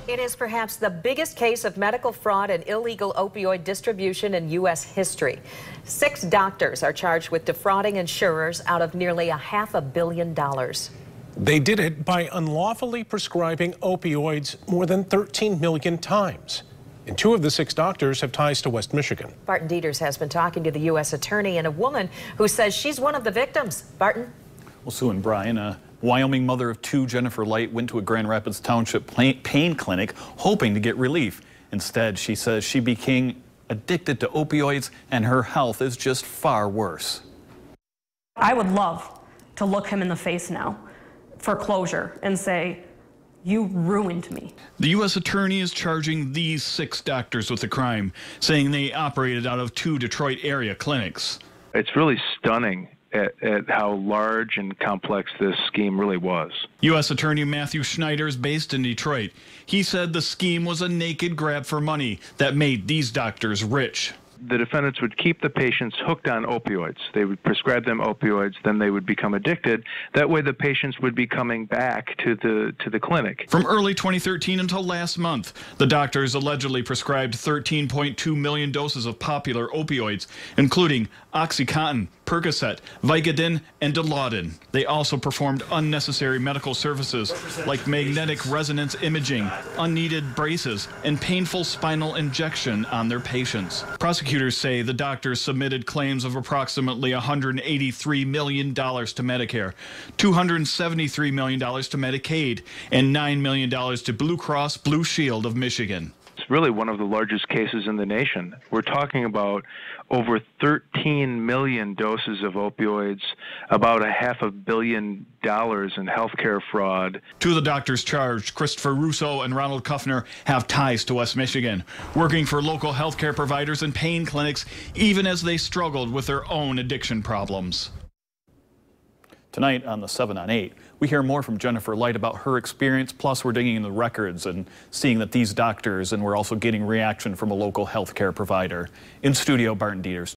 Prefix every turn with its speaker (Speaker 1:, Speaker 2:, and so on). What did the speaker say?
Speaker 1: It is perhaps the biggest case of medical fraud and illegal opioid distribution in U.S. history. 6 doctors are charged with defrauding insurers out of nearly $500 million.
Speaker 2: They did it by unlawfully prescribing opioids more than 13 million times. And 2 of the 6 doctors have ties to West Michigan.
Speaker 1: Barton Dieters has been talking to the U.S. attorney and a woman who says she's one of the victims. Barton?
Speaker 3: Well, Sue and Brian, a Wyoming mother of 2, Jennifer Light, went to a Grand Rapids Township pain clinic hoping to get relief. Instead, she says she became addicted to opioids and her health is just far worse.
Speaker 4: I would love to look him in the face now for closure and say, you ruined me.
Speaker 5: The U.S. attorney is charging these 6 doctors with the crime, saying they operated out of 2 Detroit area clinics.
Speaker 6: It's really stunning at how large and complex this scheme really was.
Speaker 5: U.S. Attorney Matthew Schneider is based in Detroit. He said the scheme was a naked grab for money that made these doctors rich.
Speaker 6: The defendants would keep the patients hooked on opioids. They would prescribe them opioids, then they would become addicted. That way the patients would be coming back to the clinic.
Speaker 5: From early 2013 until last month, the doctors allegedly prescribed 13.2 million doses of popular opioids, including OxyContin, Percocet, Vicodin, and Dilaudid. They also performed unnecessary medical services like magnetic resonance imaging, unneeded braces, and painful spinal injection on their patients. Prosecutors say the doctors submitted claims of approximately $183 million to Medicare, $273 million to Medicaid, and $9 million to Blue Cross Blue Shield of Michigan.
Speaker 6: It's really one of the largest cases in the nation. We're talking about over 13 million doses of opioids, about $500 million in healthcare fraud.
Speaker 5: 2 of the doctors charged, Christopher Russo and Ronald Kuffner, have ties to West Michigan, working for local healthcare providers and pain clinics, even as they struggled with their own addiction problems.
Speaker 3: Tonight on the 7 on 8, we hear more from Jennifer Light about her experience, plus we're digging into the records and seeing that these doctors, and we're also getting reaction from a local health care provider. In studio, Barton Dieters.